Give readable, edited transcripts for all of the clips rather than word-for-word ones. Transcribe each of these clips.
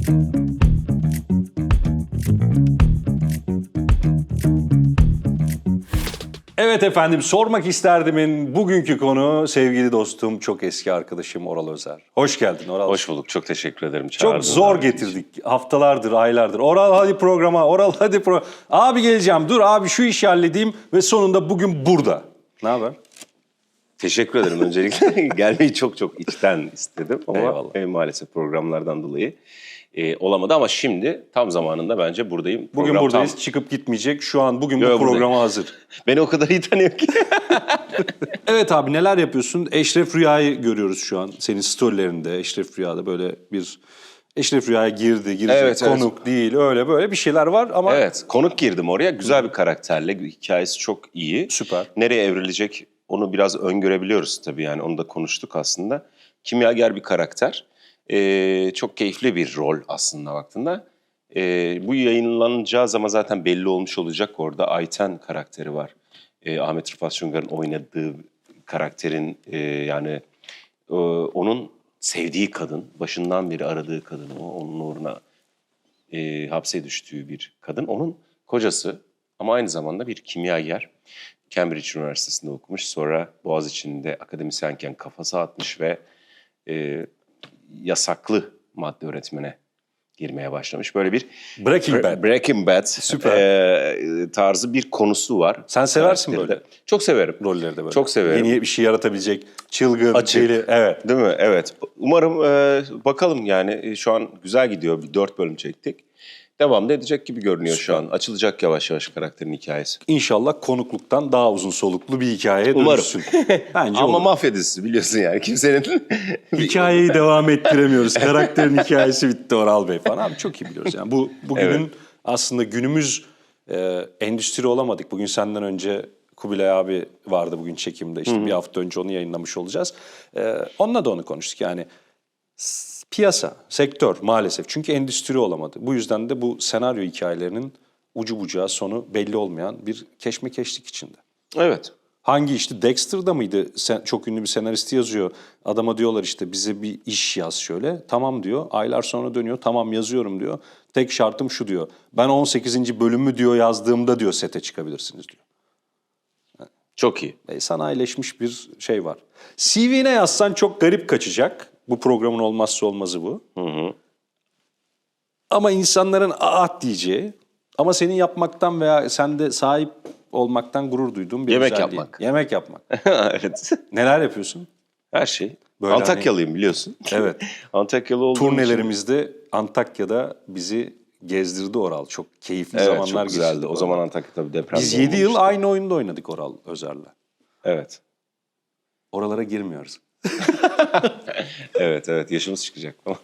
Evet efendim, sormak isterdimin bugünkü konu sevgili dostum, çok eski arkadaşım Oral Özer. Hoş geldin Oral. Hoş bulduk. Çok teşekkür ederim. Çok zor getirdik. Haftalardır, aylardır. Oral hadi programa, Oral hadi programa. Abi geleceğim, dur abi şu işi halledeyim ve sonunda bugün burada. Ne haber? Teşekkür ederim öncelikle. Gelmeyi çok içten istedim ama Eyvallah. maalesef programlardan dolayı olamadı ama şimdi tam zamanında bence buradayım. Bugün Program buradayız, tam... çıkıp gitmeyecek. Şu an bugün bu Yo, programa buradayım. hazır. Beni o kadar iyi tanıyor ki. Evet abi, neler yapıyorsun? Eşref Rüya'yı görüyoruz şu an. Senin storylerinde Eşref Rüya'da böyle bir... Eşref Rüya'ya girecek, Evet, konuk değil, öyle böyle bir şeyler var ama... Evet, konuk girdim oraya. Güzel bir karakterle, hikayesi çok iyi. Süper. Nereye evrilecek onu biraz öngörebiliyoruz tabii, yani onu da konuştuk aslında. Kimyager bir karakter. Çok keyifli bir rol aslında baktığında. Bu yayınlanacağı zaman zaten belli olmuş olacak, orada Ayten karakteri var. Ahmet Rıfat Şungar'ın oynadığı karakterin yani onun sevdiği kadın, başından beri aradığı kadın, onun uğruna hapse düştüğü bir kadın. Onun kocası ama aynı zamanda bir kimyager. Cambridge Üniversitesi'nde okumuş. Sonra Boğaziçi'nde akademisyenken kafası atmış ve yasaklı madde üretmene girmeye başlamış. Böyle bir Breaking Bad Süper. Tarzı bir konusu var. Sen seversin karakterde. böyle. Çok severim. Rolleri de böyle. Çok severim. Yeni bir şey yaratabilecek, çılgın, Açık. deli. Evet. Değil mi? Evet. Umarım bakalım yani şu an güzel gidiyor. 4 bölüm çektik. Devam da edecek gibi görünüyor Süper. şu an. Açılacak yavaş yavaş karakterin hikayesi. İnşallah konukluktan daha uzun soluklu bir hikayeye Umarım. dönüşsün. Bence Ama olur. mafya dizisi biliyorsun yani. Kimsenin... Hikayeyi devam ettiremiyoruz. Karakterin hikayesi bitti Oral Bey falan. Abi çok iyi biliyoruz yani. Bugünün aslında günümüz endüstri olamadık. Bugün senden önce Kubilay abi vardı bugün çekimde. İşte bir hafta önce onu yayınlamış olacağız. Onunla da onu konuştuk yani. Piyasa, sektör maalesef. Çünkü endüstri olamadı. Bu yüzden de bu senaryo hikayelerinin ucu bucağı sonu belli olmayan bir keşmekeşlik içinde. Evet. Hangi işte Dexter'da mıydı? Çok ünlü bir senaristi yazıyor. Adama diyorlar işte bize bir iş yaz şöyle. Tamam diyor. Aylar sonra dönüyor. Tamam yazıyorum diyor. Tek şartım şu diyor. Ben 18. bölümü diyor yazdığımda diyor sete çıkabilirsiniz diyor. Çok iyi. Sanayileşmiş bir şey var. CV'ne yazsan çok garip kaçacak. Bu programın olmazsa olmazı bu. Ama insanların aa diyeceği ama senin yapmaktan veya sende sahip olmaktan gurur duyduğun bir Yemek özelliği. yapmak. Yemek yapmak. Evet. Neler yapıyorsun? Her şey. Böyle Antakyalıyım biliyorsun. Evet. Antakyalı olduğum için. Turnelerimizde Antakya'da bizi gezdirdi Oral. Çok keyifli Evet, zamanlar çok güzeldi. geçirdik O zaman orada. Antakya tabii depremde Biz 7 yıl olmamıştı. aynı oyunda oynadık Oral Özer'le. Evet. Oralara girmiyoruz. Evet. Yaşımız çıkacak falan.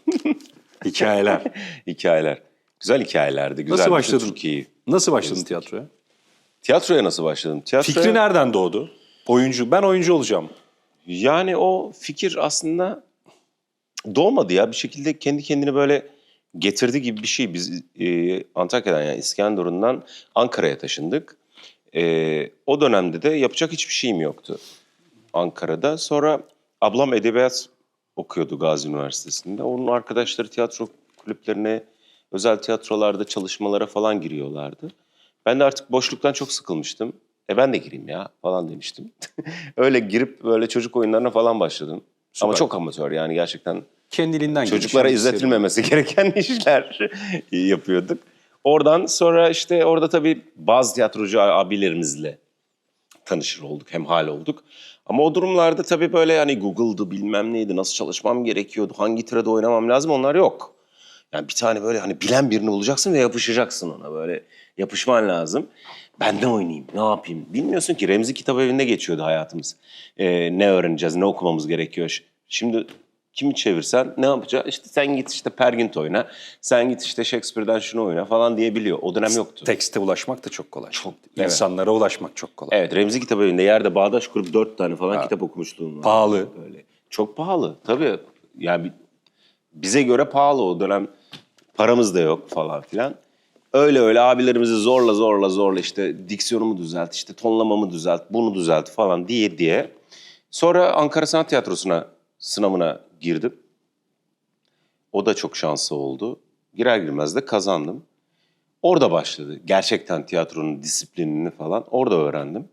Hikayeler. Hikayeler. Güzel hikayelerdi. Güzel. Nasıl Bütün başladın? Türkiye'yi. Nasıl başladın tiyatroya? Tiyatroya nasıl başladım? Fikri nereden doğdu? Ben oyuncu olacağım. Yani o fikir aslında doğmadı ya. Bir şekilde kendi kendine böyle getirdi gibi bir şey. Biz Antakya'dan yani İskenderun'dan Ankara'ya taşındık. O dönemde de yapacak hiçbir şeyim yoktu Ankara'da. Sonra ablam edebiyat okuyordu Gazi Üniversitesi'nde. Onun arkadaşları tiyatro kulüplerine, özel tiyatrolarda çalışmalara falan giriyorlardı. Ben de artık boşluktan çok sıkılmıştım. Ben de gireyim ya falan demiştim. Öyle girip böyle çocuk oyunlarına falan başladım. Süper. Ama çok amatör yani gerçekten Kendiliğinden çocuklara gelişen bir izletilmemesi gereken işler yapıyorduk. Oradan sonra işte orada tabii bazı tiyatrocu abilerimizle tanışır olduk, hemhal olduk. Ama o durumlarda tabii böyle hani Google'dı bilmem neydi, nasıl çalışmam gerekiyordu, hangi tirada oynamam lazım onlar yok. Yani bir tane böyle hani bilen birini bulacaksın ve yapışacaksın ona böyle yapışman lazım. Ben ne oynayayım, ne yapayım bilmiyorsun ki. Remzi Kitabevi'nde geçiyordu hayatımız. Ne öğreneceğiz, ne okumamız gerekiyor. Şimdi kimi çevirsen ne yapacak? İşte sen git işte Pergint oyna, sen git işte Shakespeare'den şunu oyna falan diyebiliyor. O dönem yoktu. Tekste ulaşmak da çok kolay. Evet. İnsanlara ulaşmak çok kolay. Evet, Remzi Kitabevi'nde yerde bağdaş kurup 4 tane falan kitap okumuşluğum var. Pahalı. Böyle. Çok pahalı tabii. Yani bize göre pahalı o dönem. Paramız da yok falan filan. Öyle abilerimizi zorla işte diksiyonumu düzelt, işte tonlamamı düzelt, bunu düzelt falan diye. Sonra Ankara Sanat Tiyatrosu'na sınavına girdim. O da çok şanslı oldu. Girer girmez de kazandım. Orada başladı. Gerçekten tiyatronun disiplinini falan orada öğrendim.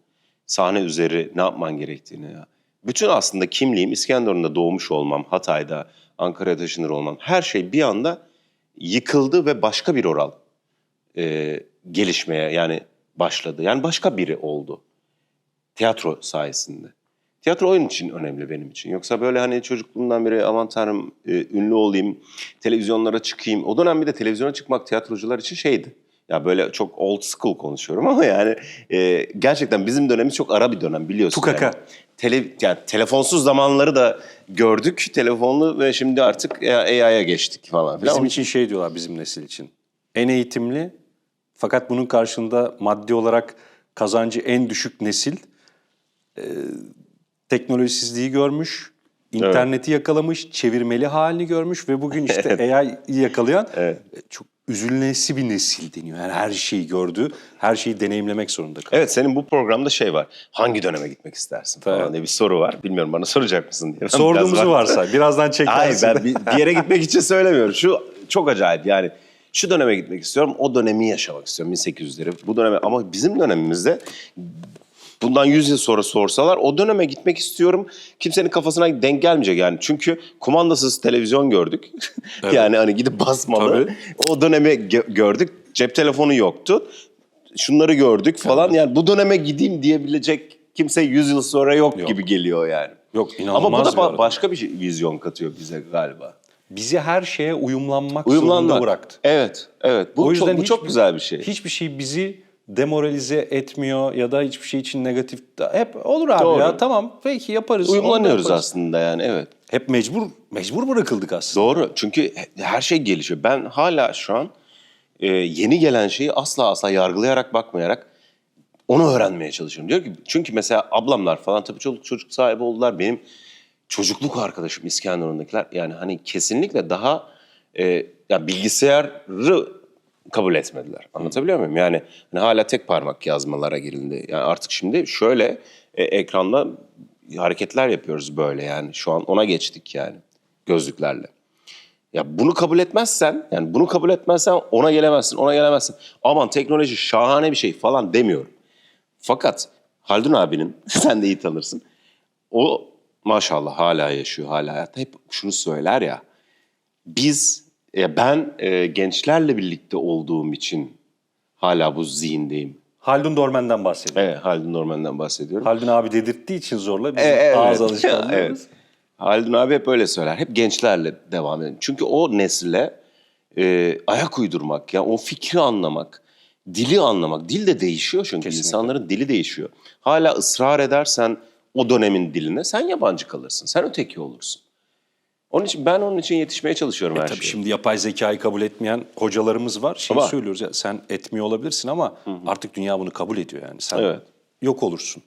Sahne üzeri ne yapman gerektiğini. Ya. Bütün aslında kimliğim İskenderun'da doğmuş olmam, Hatay'da, Ankara'ya taşınır olmam. Her şey bir anda yıkıldı ve başka bir Oral gelişmeye yani başladı. Yani başka biri oldu. Tiyatro sayesinde. Tiyatro oyun için önemli benim için. Yoksa böyle hani çocukluğumdan beri aman tanrım ünlü olayım, televizyonlara çıkayım. O dönem bir de televizyona çıkmak tiyatrocular için şeydi. Ya böyle çok old school konuşuyorum ama yani gerçekten bizim dönemimiz çok ara bir dönem biliyorsun. Tukaka. Yani telefonsuz zamanları da gördük. Telefonlu ve şimdi artık AI'ya geçtik falan filan. Bizim için şey diyorlar, bizim nesil için. En eğitimli fakat bunun karşılığında maddi olarak kazancı en düşük nesil. Teknolojisizliği görmüş, interneti yakalamış, çevirmeli halini görmüş ve bugün işte AI'yi yakalayan çok üzülmesi bir nesil deniyor. Yani her şeyi gördü, her şeyi deneyimlemek zorunda kaldı. Evet, senin bu programda şey var. Hangi döneme gitmek istersin falan diye bir soru var. Bilmiyorum bana soracak mısın diye. Sorduğumuzu varsay. Birazdan çekersin. Hayır, ben bir yere gitmek için söylemiyorum. Şu çok acayip yani. Şu döneme gitmek istiyorum, o dönemi yaşamak istiyorum 1800'leri. Bu döneme ama bizim dönemimizde bundan 100 yıl sonra sorsalar o döneme gitmek istiyorum. Kimsenin kafasına denk gelmeyecek yani. Çünkü kumandasız televizyon gördük. Evet. Yani hani gidip basmalı. Tabii. O dönemi gördük. Cep telefonu yoktu. Şunları gördük falan. Evet. Yani bu döneme gideyim diyebilecek kimse 100 yıl sonra yok gibi geliyor yani. Yok, inanılmaz. Ama bu da başka bir vizyon katıyor bize galiba. Bizi her şeye uyumlanmak zorunda bıraktı. Evet, evet. Bu çok güzel bir şey. Hiçbir şey bizi demoralize etmiyor ya da hiçbir şey için negatif. Hep olur abi. Doğru. Ya tamam peki yaparız. Uyumlanıyoruz aslında yani, evet. Hep mecbur bırakıldık aslında. Doğru, çünkü her şey gelişiyor. Ben hala şu an yeni gelen şeyi asla yargılayarak bakmayarak onu öğrenmeye çalışıyorum. Diyor ki, çünkü mesela ablamlar falan tabii çocuk sahibi oldular. Benim çocukluk arkadaşım İskenderun'dakiler yani hani kesinlikle daha ya bilgisayarı kabul etmediler. Anlatabiliyor muyum? Yani hani hala tek parmak yazmalara girildi. Yani artık şimdi şöyle ekranda hareketler yapıyoruz böyle yani. Şu an ona geçtik yani gözlüklerle. Ya bunu kabul etmezsen, yani bunu kabul etmezsen ona gelemezsin. Aman teknoloji şahane bir şey falan demiyorum. Fakat Haldun abinin, sen de iyi tanırsın. O maşallah hala yaşıyor, hala hayatta. Hep şunu söyler ya, ben gençlerle birlikte olduğum için hala bu zihindeyim. Haldun Dormen'den bahsediyorum. Evet, Haldun Dormen'den bahsediyorum. Haldun abi dedirttiği için zorla bizim ağız alışkanlığımız. Evet. Haldun abi hep öyle söyler. Hep gençlerle devam edin. Çünkü o nesile ayak uydurmak, yani o fikri anlamak, dili anlamak. Dil de değişiyor çünkü. Kesinlikle. İnsanların dili değişiyor. Hala ısrar edersen o dönemin diline sen yabancı kalırsın. Sen öteki olursun. Onun için yetişmeye çalışıyorum her tabii şeye. Şimdi yapay zekayı kabul etmeyen hocalarımız var. Söylüyoruz ya, sen etmiyor olabilirsin ama artık dünya bunu kabul ediyor yani. Sen yok olursun.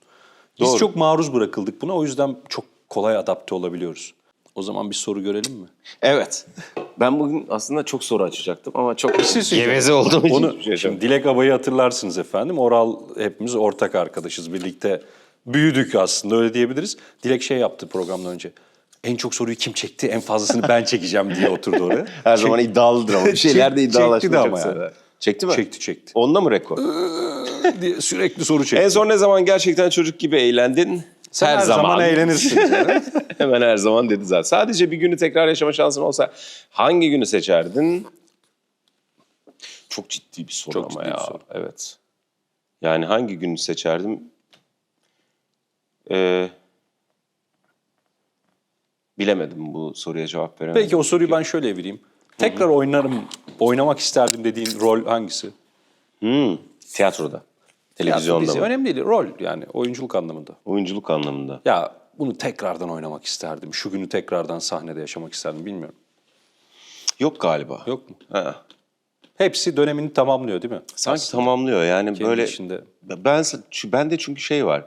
Biz çok maruz bırakıldık buna, o yüzden çok kolay adapte olabiliyoruz. O zaman bir soru görelim mi? Evet. Ben bugün aslında çok soru açacaktım ama çok geveze olduğum için. Şimdi Dilek Abay'ı hatırlarsınız efendim. Oral hepimiz ortak arkadaşız. Birlikte büyüdük aslında, öyle diyebiliriz. Dilek şey yaptı programdan önce. En çok soruyu kim çekti, en fazlasını ben çekeceğim diye oturdu oraya. Her zaman iddialıdır ama. Bir şeyler de iddialaşmayı çok sever. Yani. Çekti mi? Çekti. Onda mı rekor? diye sürekli soru çekti. En son ne zaman gerçekten çocuk gibi eğlendin? Sen her zaman eğlenirsin. Hemen her zaman dedi zaten. Sadece bir günü tekrar yaşama şansın olsa hangi günü seçerdin? Çok ciddi bir soru çok ama ciddi ya. Bir soru. Evet. Yani hangi günü seçerdim? Bilemedim, bu soruya cevap veremedim. Peki o soruyu ben şöyle vereyim. Tekrar oynamak isterdim dediğin rol hangisi? Tiyatroda. Televizyonda mı? Önemli değil. Rol yani oyunculuk anlamında. Oyunculuk anlamında. Ya bunu tekrardan oynamak isterdim. Şu günü tekrardan sahnede yaşamak isterdim, bilmiyorum. Yok galiba. Yok mu? Ha. Hepsi dönemini tamamlıyor değil mi? Sanki aslında tamamlıyor yani. Kendi böyle içinde. Ben de çünkü şey var.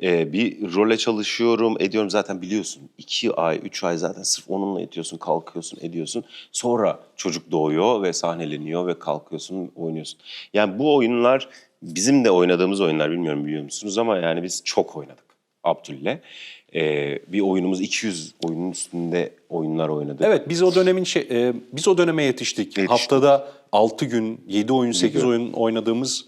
Bir role çalışıyorum, ediyorum, zaten biliyorsun. 2 ay, 3 ay zaten sırf onunla yatıyorsun, kalkıyorsun, ediyorsun. Sonra çocuk doğuyor ve sahneleniyor ve kalkıyorsun, oynuyorsun. Yani bu oyunlar bizim de oynadığımız oyunlar, bilmiyorum biliyor musunuz ama yani biz çok oynadık Abdül'le. Bir oyunumuz 200 oyunun üstünde oyunlar oynadık. Evet, biz o döneme yetiştik. Haftada 6 gün, 7 oyun, 8 oyun oynadığımız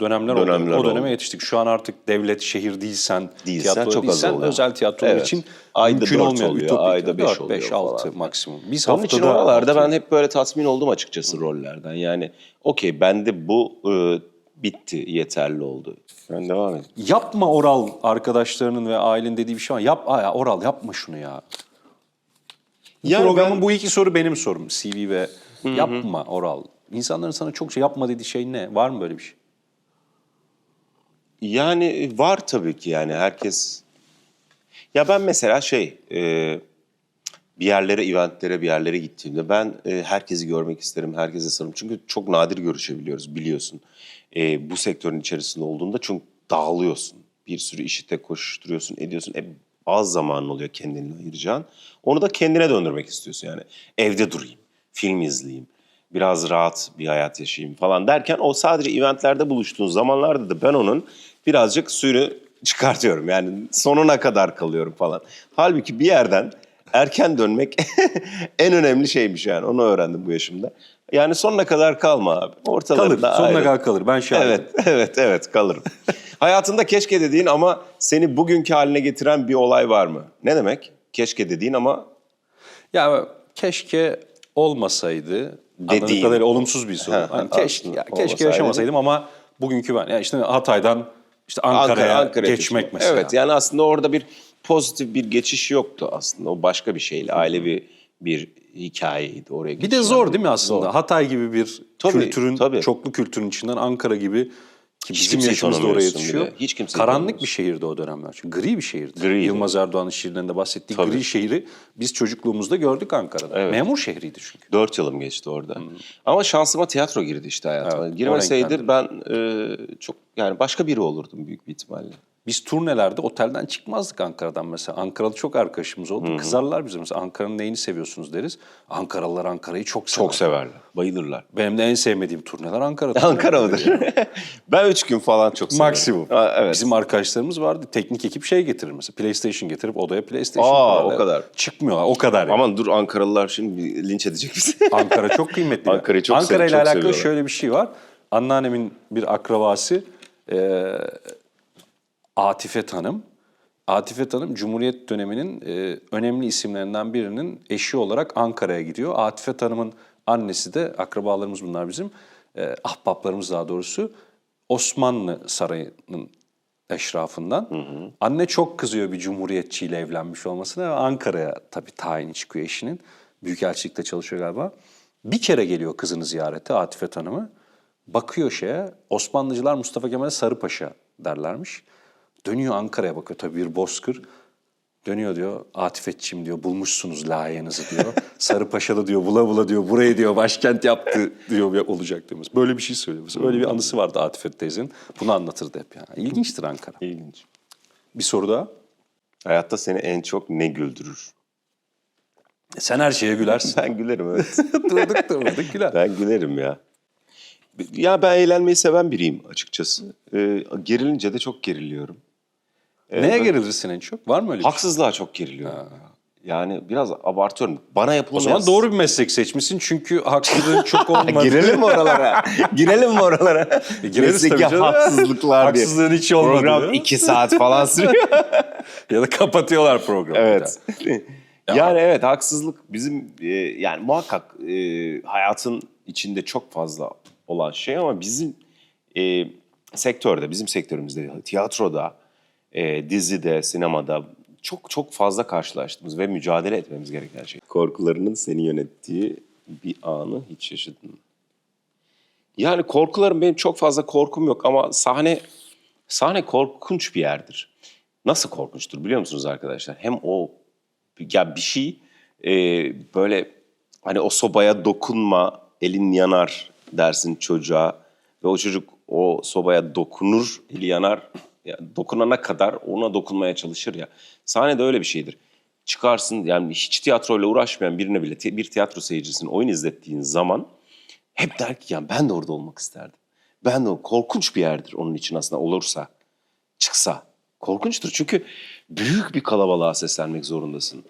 dönemler oldu. Dönemler O döneme oldu. yetiştik. Şu an artık devlet, şehir değilsen, tiyatro çok az değilsen oluyor. özel tiyatrolar Evet. için Ayda mümkün 4 olmayan, oluyor, ütopik. ayda 5 4, 5, oluyor 6 falan. maksimum. Biz Onun için haftada oralarda 6. ben hep böyle tatmin oldum açıkçası rollerden. Yani okey, bende bu bitti, yeterli oldu. Ben devam edeyim. Yapma oral arkadaşlarının ve ailenin dediği bir şey var. Ya oral yapma şunu ya. Yani Programın ben- bu iki soru benim sorum. CV ve yapma oral. İnsanların sana çok şey yapma dediği şey ne? Var mı böyle bir şey? Yani var tabii ki, yani herkes... Ya ben mesela bir yerlere, eventlere, bir yerlere gittiğimde ben herkesi görmek isterim, herkese sarılırım. Çünkü çok nadir görüşebiliyoruz, biliyorsun. Bu sektörün içerisinde olduğunda çünkü dağılıyorsun. Bir sürü işi tek koşuşturuyorsun, ediyorsun. Az zamanın oluyor kendini ayıracağın. Onu da kendine döndürmek istiyorsun yani. Evde durayım, film izleyeyim, biraz rahat bir hayat yaşayayım falan derken o sadece eventlerde buluştuğun zamanlarda da ben onun birazcık suyunu çıkartıyorum. Yani sonuna kadar kalıyorum falan. Halbuki bir yerden erken dönmek en önemli şeymiş yani. Onu öğrendim bu yaşımda. Yani sonuna kadar kalma abi. Ortalarında Kalır. Sonuna ayrıl. kadar kalır. Ben şahidim. Evet kalırım. Hayatında keşke dediğin ama seni bugünkü haline getiren bir olay var mı? Ne demek? Keşke dediğin ama Ya keşke olmasaydı. Anladığım Dediğin. kadarıyla olumsuz bir soru. Ha, Hani aslında keşke olmasaydı. yaşamasaydım ama bugünkü ben. Yani işte Hatay'dan işte Ankara'ya Ankara geçmek geçmek. mesela. Evet, yani aslında orada bir pozitif bir geçiş yoktu aslında. O başka bir şeyle, ailevi bir hikayeydi oraya Bir de zor değil mi aslında? Zor. Hatay gibi bir Tabii, tabii. çoklu kültürün içinden Ankara gibi ki Hiç bizim kimseyi yaşımızda oraya tanımıyorsun yetişiyor. bile. Hiç kimseyi Karanlık tanımıyorsun. bir şehirdi o dönemler. Çünkü gri bir şehirdi. Griydi. Yılmaz Erdoğan'ın şiirlerinde bahsettiği Tabii. gri şehri biz çocukluğumuzda gördük Ankara'da. Evet. Memur şehriydi çünkü. 4 yılım geçti orada. Ama şansıma tiyatro girdi işte hayatıma. Evet, o Girmeseydi renklendirdi. ben çok yani başka biri olurdum büyük bir ihtimalle. Biz turnelerde otelden çıkmazdık Ankara'dan mesela. Ankaralı çok arkadaşımız oldu. Kızarlar bize mesela Ankara'nın neyini seviyorsunuz deriz. Ankaralılar Ankara'yı çok sever. Çok severler, bayılırlar. Benim de en sevmediğim turneler Ankara turneleri. Ankara mıdır? Ben 3 gün falan çok severim. Maksimum. Evet. Bizim arkadaşlarımız vardı. Teknik ekip şey getirir mesela. PlayStation getirip odaya PlayStation Aa, kurarlar. o kadar. Çıkmıyorlar. O kadar yani. Aman dur, Ankaralılar şimdi linç edecek bizi. Ankara çok kıymetli. Ankara'yı çok Ankara ile çok alakalı seviyorlar. şöyle bir şey var. Anneannemin bir akrabası Atifet Hanım. Atifet Hanım Cumhuriyet döneminin önemli isimlerinden birinin eşi olarak Ankara'ya gidiyor. Atifet Hanım'ın annesi de, akrabalarımız bunlar bizim, ahbaplarımız daha doğrusu, Osmanlı Sarayı'nın eşrafından. Anne çok kızıyor bir cumhuriyetçiyle evlenmiş olmasına ve Ankara'ya tabii tayini çıkıyor eşinin. Büyükelçilikte çalışıyor galiba. Bir kere geliyor kızını ziyarete, Atifet Hanım'ı. Bakıyor Osmanlıcılar Mustafa Kemal'e Sarıpaşa derlermiş. Dönüyor Ankara'ya bakıyor tabii bir bozkır. Dönüyor diyor, Atifetçim diyor, bulmuşsunuz layığınızı diyor. Sarıpaşa'da diyor, bula bula diyor, burayı diyor başkent yaptı diyor olacak diyor. Böyle bir şey söylüyor. Mesela öyle bir anısı vardı Atifet teyzenin. Bunu anlatırdı hep yani. İlginçtir Ankara. İlginç. Bir soru daha. Hayatta seni en çok ne güldürür? Sen her şeye gülersin. Ben gülerim, evet. Durduk güler. Ben gülerim ya. Ya ben eğlenmeyi seven biriyim açıkçası. Gerilince de çok geriliyorum. Neye gerilirsin en çok? Var mı öyle bir şey? Haksızlığa çok geriliyorum. Yani biraz abartıyorum. Bana O yapılmayan... zaman doğru bir meslek seçmişsin çünkü haksızlığın çok olmadığı. Girelim mi oralara? Girelim mi oralara? Gireriz Mesleki tabii canım. haksızlıklar diye. Haksızlığın hiç olmadığı. Program 2 saat falan sürüyor. Ya da kapatıyorlar programı. Evet. Yani evet, haksızlık bizim yani muhakkak hayatın içinde çok fazla olan şey ama bizim sektörde, bizim sektörümüzde, tiyatroda, dizide, sinemada çok fazla karşılaştığımız ve mücadele etmemiz gereken şey. Korkularının seni yönettiği bir anı hiç yaşadın mı? Yani korkularım, benim çok fazla korkum yok ama sahne korkunç bir yerdir. Nasıl korkunçtur biliyor musunuz arkadaşlar? Hem o ya bir şey böyle hani o sobaya dokunma, elin yanar dersin çocuğa ve o çocuk o sobaya dokunur, eli yanar. Ya, dokunana kadar ona dokunmaya çalışır ya. Sahnede öyle bir şeydir. Çıkarsın, yani hiç tiyatroyla uğraşmayan birine bile bir tiyatro seyircisinin oyun izlettiğin zaman hep der ki yani ben de orada olmak isterdim. Ben de korkunç bir yerdir onun için aslında olursa, çıksa. Korkunçtur çünkü büyük bir kalabalığa seslenmek zorundasın.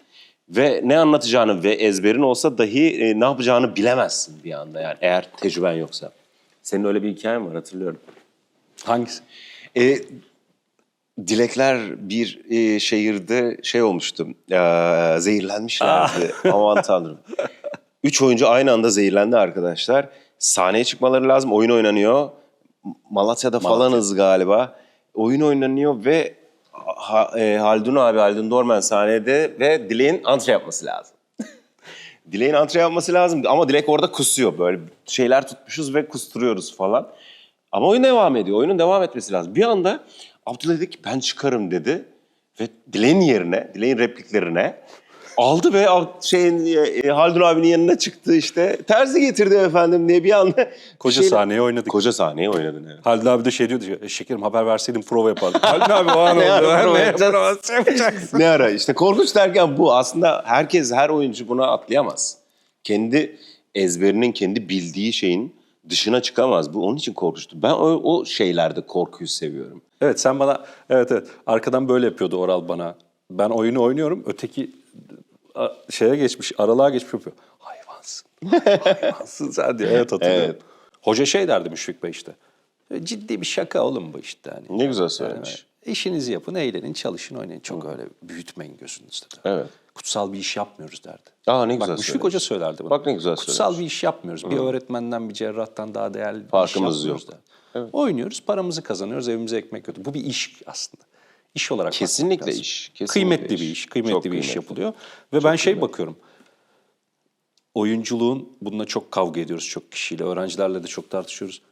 Ve ne anlatacağını ve ezberin olsa dahi ne yapacağını bilemezsin bir anda yani eğer tecrüben yoksa. Senin öyle bir hikayen var hatırlıyorum. Hangisi? Dilekler bir şehirde şey olmuştu, zehirlenmişlerdi. Aman tanrım. 3 oyuncu aynı anda zehirlendi arkadaşlar. Sahneye çıkmaları lazım, oyun oynanıyor. Malatya'da falanız galiba. Oyun oynanıyor ve Haldun Dorman sahnede ve Dilek'in antre yapması lazım. Dilek'in antre yapması lazım ama Dilek orada kusuyor böyle şeyler tutmuşuz ve kusturuyoruz falan. Ama oyun devam ediyor. Oyunun devam etmesi lazım. Bir anda Abdullah dedi ki ben çıkarım dedi. Ve Dilek'in yerine, Dilek'in repliklerine aldı ve Haldun abinin yanına çıktı işte. Terzi getirdi efendim diye bir anda. Koca sahneyi oynadık. Koca sahneyi oynadın evet. Haldun abi de şey diyordu ya, şekerim haber verseydin prova yapardık. Haldun abi o an Ne oldu. ara prova Ne yapacağız? provası yapacaksın? Ne ara işte korkunç derken bu aslında her oyuncu buna atlayamaz. Kendi ezberinin, kendi bildiği şeyin dışına çıkamaz. Bu onun için korkunçtu. Ben o şeylerde korkuyu seviyorum. Evet sen bana, evet arkadan böyle yapıyordu Oral bana. Ben oyunu oynuyorum, öteki şeye geçmiş, aralığa geçmiş yapıyor. Hayvansın, hayvansın sen diyor. Evet hatırlıyorum. Evet. Hoca şey derdi Müşfik Bey işte. Ciddi bir şaka oğlum bu işte. Hani. Ne güzel söylemiş. İşinizi yapın, eğlenin, çalışın, oynayın. Çok öyle büyütmeyin gözünüzde. Evet. Kutsal bir iş yapmıyoruz derdi. Aa ne güzel Bak Müşfik söylemiş. Hoca söylerdi bunu. Bak ne güzel Kutsal söylemiş. bir iş yapmıyoruz. Bir öğretmenden, bir cerrahtan daha değerli bir Farkımız iş yapmıyoruz yok. derdi. Evet. Oynuyoruz, paramızı kazanıyoruz, evimize ekmek götürüyoruz. Bu bir iş aslında. İş olarak bakmak Kesinlikle lazım. iş. Kesinlikle Kıymetli iş. bir iş, kıymetli Çok bir iş kıymetli. yapılıyor. Ve ben şey bakıyorum. Oyunculuğun, bununla çok kavga ediyoruz çok kişiyle, öğrencilerle de çok tartışıyoruz.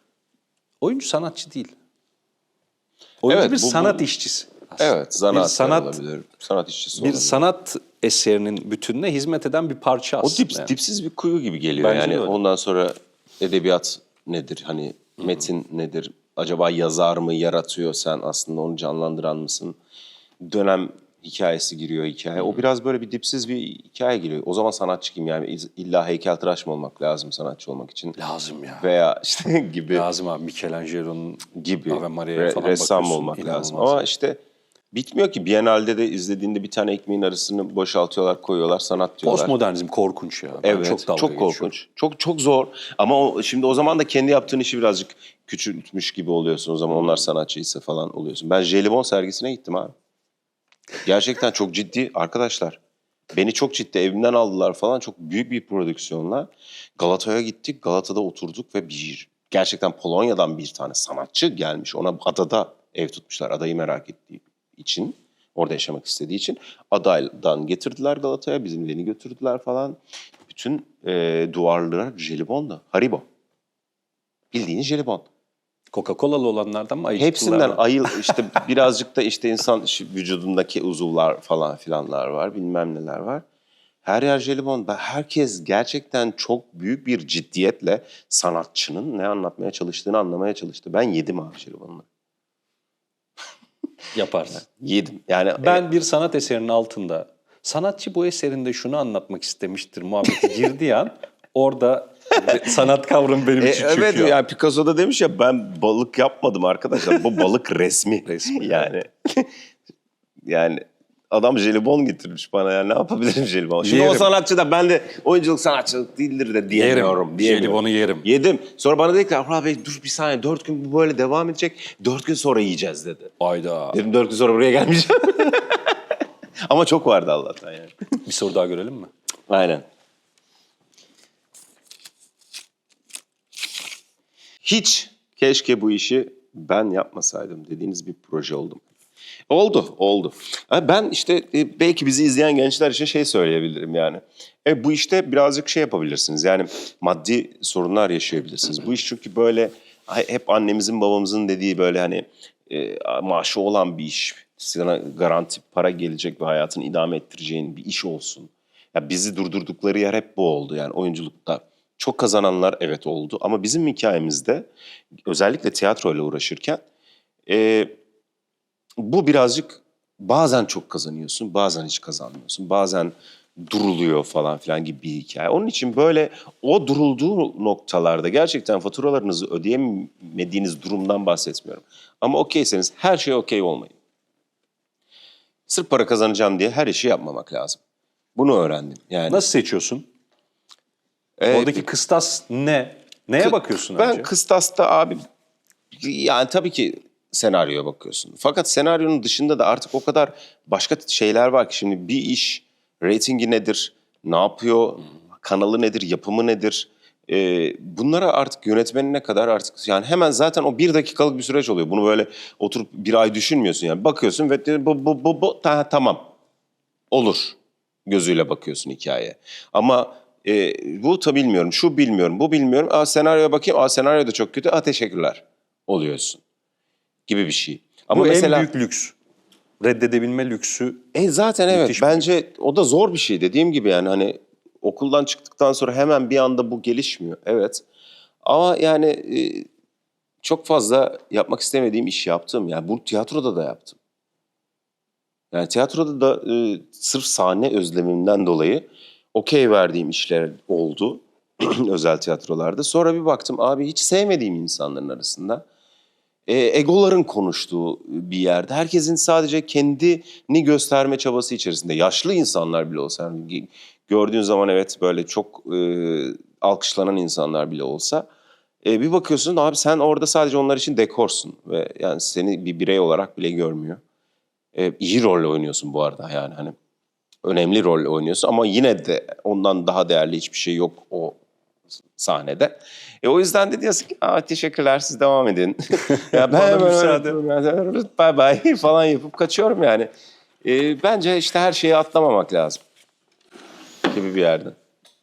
Oyuncu sanatçı değil. Oyuncu Evet, bir bu- sanat işçisi aslında. Evet, zanaat bir sanat, olabilir. Sanat işçisi bir olabilir. sanat eserinin bütününe hizmet eden bir parça O aslında. yani. dipsiz bir kuyu gibi geliyor Bence yani. de öyle. Ondan sonra edebiyat nedir? Hani metin nedir? Acaba yazar mı yaratıyor sen aslında onu canlandıran mısın? Dönem hikayesi giriyor hikaye. O biraz böyle bir dipsiz bir hikaye giriyor. O zaman sanatçı kim yani? İlla heykeltıraş mı olmak lazım sanatçı olmak için? Lazım ya. Veya işte gibi Lazım abi. Michelangelo'nun gibi Ave Maria'ya falan ressam bakıyorsun, olmak lazım. inanılmaz. Ama işte bitmiyor ki. Biennale'de de izlediğinde bir tane ekmeğin arasını boşaltıyorlar, koyuyorlar, sanat diyorlar. Postmodernizm korkunç ya. Ben Evet, çok dalga çok geçiyorum. korkunç. Çok zor. Ama şimdi o zaman da kendi yaptığın işi birazcık küçültmüş gibi oluyorsun. O zaman onlar sanatçıysa falan oluyorsun. Ben Jelibon sergisine gittim abi. Gerçekten çok ciddi arkadaşlar. Beni çok ciddi evimden aldılar falan. Çok büyük bir prodüksiyonla. Galata'ya gittik. Galata'da oturduk ve gerçekten Polonya'dan bir tane sanatçı gelmiş. Ona adada ev tutmuşlar. Adayı merak ettiği için. Orada yaşamak istediği için. Adaydan getirdiler Galata'ya. Bizim beni götürdüler falan. Bütün duvarlara jelibonla. Haribo. Bildiğin jelibon. Coca-Cola'lı olanlardan mı ayıcıklılar Hepsinden mı? işte birazcık da işte insan vücudundaki uzuvlar falan filanlar var. Bilmem neler var. Her yer jelibon. Herkes gerçekten çok büyük bir ciddiyetle sanatçının ne anlatmaya çalıştığını anlamaya çalıştı. Ben yedim abi jelibonları. Yaparsın. Yedim. Yani Ben bir sanat eserinin altında sanatçı bu eserinde şunu anlatmak istemiştir muhabbeti girdiği an orada sanat kavramı benim için evet çöküyor. yani Picasso da demiş ya ben balık yapmadım arkadaşlar. Bu balık resmi. Resmi, yani. Yani adam jelibon getirmiş bana yani ne yapabilirim jelibon? Şimdi Yerim. o sanatçı da ben de oyunculuk sanatçılık değildir de diyemiyorum. Jelibonu yerim. Yedim. Sonra bana dedi ki Afra Bey dur bir saniye 4 gün bu böyle devam edecek. 4 gün sonra yiyeceğiz dedi. Ayda. Dedim 4 gün sonra buraya gelmeyeceğim. Ama çok vardı Allah'tan yani. Bir soru daha görelim mi? Aynen. Hiç keşke bu işi ben yapmasaydım dediğiniz bir proje oldu mu? Oldu. Ben işte belki bizi izleyen gençler için şey söyleyebilirim yani. Bu işte birazcık şey yapabilirsiniz yani maddi sorunlar yaşayabilirsiniz. Bu iş çünkü böyle hep annemizin babamızın dediği böyle hani maaşı olan bir iş. Sana garanti para gelecek ve hayatını idame ettireceğin bir iş olsun. Ya bizi durdurdukları yer hep bu oldu yani oyunculukta. Çok kazananlar evet oldu ama bizim hikayemizde özellikle tiyatroyla uğraşırken bu birazcık bazen çok kazanıyorsun, bazen hiç kazanmıyorsun, bazen duruluyor falan filan gibi bir hikaye. Onun için böyle o durulduğu noktalarda gerçekten faturalarınızı ödeyemediğiniz durumdan bahsetmiyorum. Ama okeyseniz her şey okey olmayın. Sırf para kazanacağım diye her işi yapmamak lazım. Bunu öğrendim. Yani Nasıl seçiyorsun? Oradaki kıstas ne? Neye bakıyorsun ben önce? kıstasta abi yani tabii ki senaryoya bakıyorsun. Fakat senaryonun dışında da artık o kadar başka şeyler var ki şimdi bir iş reytingi nedir, ne yapıyor, kanalı nedir, yapımı nedir? Bunlara artık yönetmenine kadar artık yani hemen zaten o 1 dakikalık bir süreç oluyor. Bunu böyle oturup 1 ay düşünmüyorsun yani. Bakıyorsun ve tamam olur gözüyle bakıyorsun hikayeye. Ama bu da bilmiyorum, şu bilmiyorum, bu bilmiyorum. Senaryoya bakayım, senaryo da çok kötü, teşekkürler oluyorsun gibi bir şey. Ama Bu mesela, en büyük lüks. Reddedebilme lüksü. zaten evet müthiş bir bence o da zor bir şey dediğim gibi yani hani okuldan çıktıktan sonra hemen bir anda bu gelişmiyor. Evet ama yani çok fazla yapmak istemediğim iş yaptım. Yani bu tiyatroda da yaptım. Yani tiyatroda da sırf sahne özlemimden dolayı okey verdiğim işler oldu özel tiyatrolarda. Sonra bir baktım abi hiç sevmediğim insanların arasında egoların konuştuğu bir yerde. Herkesin sadece kendini gösterme çabası içerisinde. Yaşlı insanlar bile olsa yani gördüğün zaman evet böyle çok alkışlanan insanlar bile olsa bir bakıyorsun abi sen orada sadece onlar için dekorsun ve yani seni bir birey olarak bile görmüyor. İyi rol oynuyorsun bu arada yani hani önemli rol oynuyorsun ama yine de ondan daha değerli hiçbir şey yok o sahnede. O yüzden de diyorsun ki teşekkürler siz devam edin. Ya ben Bana müsaade. bye bye falan yapıp kaçıyorum yani. Bence işte her şeyi atlamamak lazım gibi bir yerde.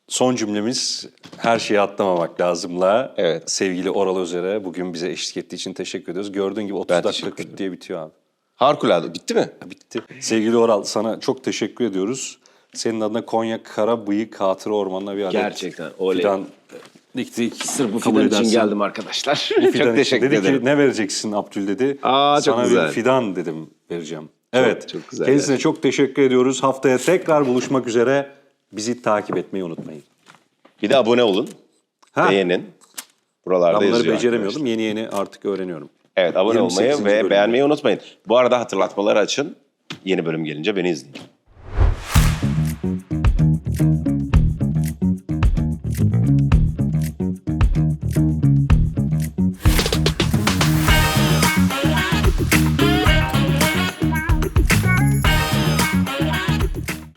Son cümlemiz her şeyi atlamamak lazımla. Evet. Sevgili Oral Özer'e bugün bize eşlik ettiği için teşekkür ediyoruz. Gördüğün gibi 30 Ben dakika teşekkür küt ederim. diye bitiyor abi. Harikulade. Bitti mi? Bitti. Sevgili Oral sana çok teşekkür ediyoruz. Senin adına Konya Karabıyık Hatıra Ormanı'na bir adet Gerçekten, oley. fidan diktik. Sırf bu Kabul fidan için edersin. geldim arkadaşlar. Bu fidan Çok için. teşekkür Dedi ederim. ki ne vereceksin Abdül dedi. Çok Sana güzel. bir fidan dedim vereceğim. Evet. çok güzel Kendisine gerçekten. çok teşekkür ediyoruz. Haftaya tekrar buluşmak üzere. Bizi takip etmeyi unutmayın. Bir de abone olun. Beğenin. Buralarda Ben bunları yazıyor beceremiyordum. Yeni yeni artık öğreniyorum. Evet abone olmayı 28. ve bölümde. beğenmeyi unutmayın. Bu arada hatırlatmaları açın. Yeni bölüm gelince beni izleyin.